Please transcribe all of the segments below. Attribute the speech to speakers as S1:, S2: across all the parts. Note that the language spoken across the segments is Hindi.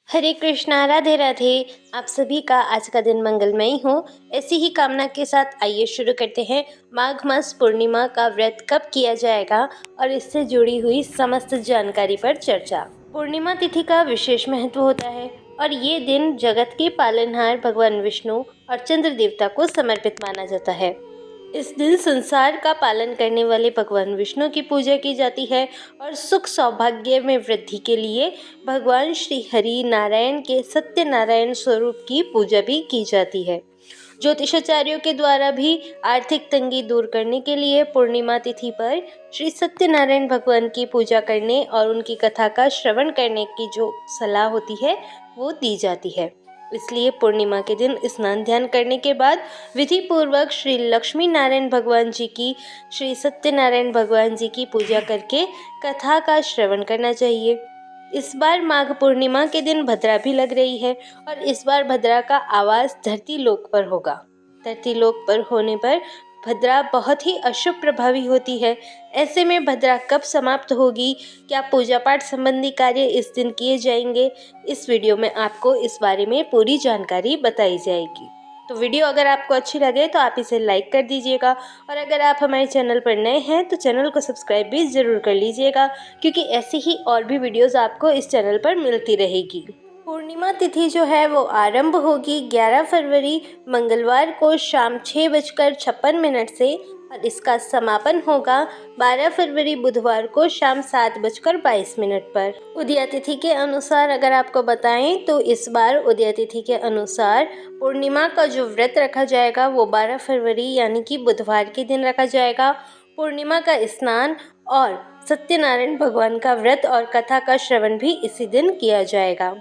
S1: हरे कृष्णा, राधे राधे। आप सभी का आज का दिन मंगलमय हो, ऐसी ही कामना के साथ आइए शुरू करते हैं। माघ मास पूर्णिमा का व्रत कब किया जाएगा और इससे जुड़ी हुई समस्त जानकारी पर चर्चा। पूर्णिमा तिथि का विशेष महत्व होता है और ये दिन जगत के पालनहार भगवान विष्णु और चंद्र देवता को समर्पित माना जाता है। इस दिन संसार का पालन करने वाले भगवान विष्णु की पूजा की जाती है और सुख सौभाग्य में वृद्धि के लिए भगवान श्री हरि नारायण के सत्यनारायण स्वरूप की पूजा भी की जाती है। ज्योतिषाचार्यों के द्वारा भी आर्थिक तंगी दूर करने के लिए पूर्णिमा तिथि पर श्री सत्यनारायण भगवान की पूजा करने और उनकी कथा का श्रवण करने की जो सलाह होती है वो दी जाती है। इसलिए पूर्णिमा के दिन स्नान ध्यान करने के बाद विधि पूर्वक श्री लक्ष्मी नारायण भगवान जी की, श्री सत्यनारायण भगवान जी की पूजा करके कथा का श्रवण करना चाहिए। इस बार माघ पूर्णिमा के दिन भद्रा भी लग रही है और इस बार भद्रा का आवास धरती लोक पर होगा। धरती लोक पर होने पर भद्रा बहुत ही अशुभ प्रभावी होती है। ऐसे में भद्रा कब समाप्त होगी, क्या पूजा पाठ संबंधी कार्य इस दिन किए जाएंगे, इस वीडियो में आपको इस बारे में पूरी जानकारी बताई जाएगी। तो वीडियो अगर आपको अच्छी लगे तो आप इसे लाइक कर दीजिएगा और अगर आप हमारे चैनल पर नए हैं तो चैनल को सब्सक्राइब भी ज़रूर कर लीजिएगा, क्योंकि ऐसी ही और भी वीडियोस आपको इस चैनल पर मिलती रहेगी। पूर्णिमा तिथि जो है वो आरंभ होगी 11 फरवरी मंगलवार को शाम 6:56 से और इसका समापन होगा 12 फरवरी बुधवार को शाम 7:22 पर। उदया तिथि के अनुसार अगर आपको बताएं तो इस बार उदया तिथि के अनुसार पूर्णिमा का जो व्रत रखा जाएगा वो 12 फरवरी यानी कि बुधवार के दिन रखा जाएगा। पूर्णिमा का स्नान और सत्यनारायण भगवान का व्रत और कथा का श्रवण भी इसी दिन किया जाएगा।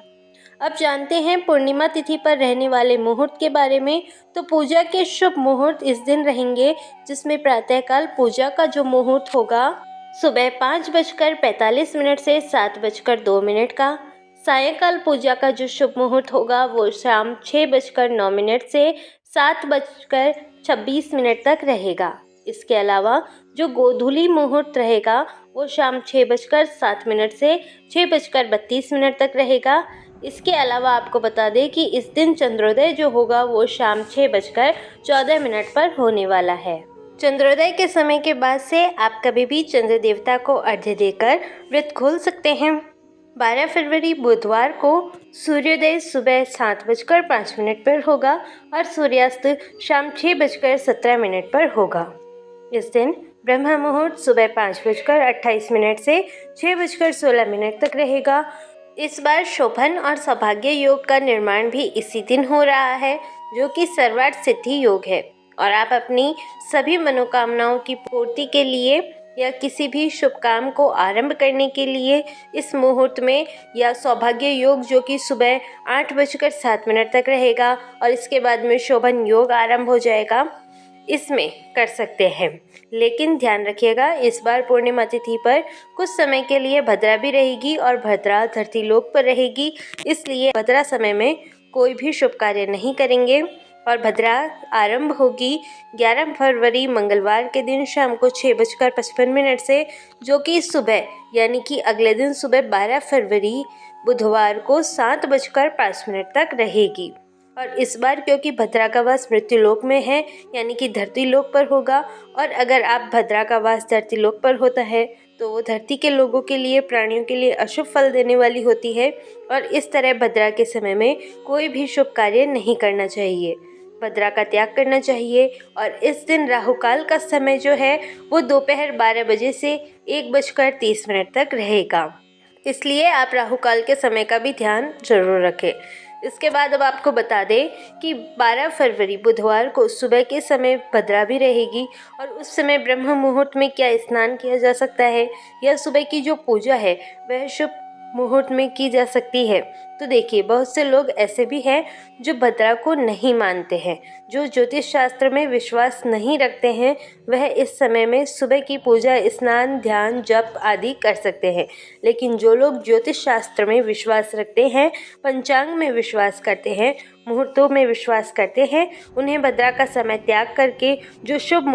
S1: अब जानते हैं पूर्णिमा तिथि पर रहने वाले मुहूर्त के बारे में। तो पूजा के शुभ मुहूर्त इस दिन रहेंगे, जिसमें प्रातःकाल पूजा का जो मुहूर्त होगा सुबह 5:45 से 7:02 का। सायंकाल पूजा का जो शुभ मुहूर्त होगा वो शाम 6:09 से 7:26 तक रहेगा। इसके अलावा जो गोधूली मुहूर्त रहेगा वो शाम 6:07 से 6:32 तक रहेगा। इसके अलावा आपको बता दें कि इस दिन चंद्रोदय जो होगा वो शाम 6:14 पर होने वाला है। चंद्रोदय के समय के बाद से आप कभी भी चंद्र देवता को अर्घ्य देकर व्रत खोल सकते हैं। 12 फरवरी बुधवार को सूर्योदय सुबह 7:05 पर होगा और सूर्यास्त शाम 6:17 पर होगा। इस दिन ब्रह्म मुहूर्त सुबह 5:28 से 6:16 तक रहेगा। इस बार शोभन और सौभाग्य योग का निर्माण भी इसी दिन हो रहा है, जो कि सर्वार्थ सिद्धि योग है और आप अपनी सभी मनोकामनाओं की पूर्ति के लिए या किसी भी शुभ काम को आरंभ करने के लिए इस मुहूर्त में या सौभाग्य योग जो कि सुबह 8:07 तक रहेगा और इसके बाद में शोभन योग आरंभ हो जाएगा, इसमें कर सकते हैं। लेकिन ध्यान रखिएगा, इस बार पूर्णिमा तिथि पर कुछ समय के लिए भद्रा भी रहेगी और भद्रा धरती लोक पर रहेगी, इसलिए भद्रा समय में कोई भी शुभ कार्य नहीं करेंगे। और भद्रा आरंभ होगी 11 फरवरी मंगलवार के दिन शाम को 6:55 से, जो कि सुबह यानी कि अगले दिन सुबह 12 फरवरी बुधवार को 7:05 तक रहेगी। और इस बार क्योंकि भद्रा का वास मृत्युलोक में है यानी कि धरती लोक पर होगा, और अगर आप भद्रा का वास धरती लोक पर होता है तो वो धरती के लोगों के लिए, प्राणियों के लिए अशुभ फल देने वाली होती है और इस तरह भद्रा के समय में कोई भी शुभ कार्य नहीं करना चाहिए, भद्रा का त्याग करना चाहिए। और इस दिन राहुकाल का समय जो है वो दोपहर 12 बजे से 1:30 तक रहेगा, इसलिए आप राहुकाल के समय का भी ध्यान जरूर रखें। इसके बाद अब आपको बता दें कि 12 फरवरी बुधवार को सुबह के समय भद्रा भी रहेगी और उस समय ब्रह्म मुहूर्त में क्या स्नान किया जा सकता है या सुबह की जो पूजा है वह शुभ मुहूर्त में की जा सकती है। तो देखिए, बहुत से लोग ऐसे भी हैं जो भद्रा को नहीं मानते हैं, जो ज्योतिष शास्त्र में विश्वास नहीं रखते हैं, वह इस समय में सुबह की पूजा, स्नान, ध्यान, जप आदि कर सकते हैं। लेकिन जो लोग ज्योतिष शास्त्र में विश्वास रखते हैं, पंचांग में विश्वास करते हैं, मुहूर्तों में विश्वास करते हैं, उन्हें भद्रा का समय त्याग करके जो शुभ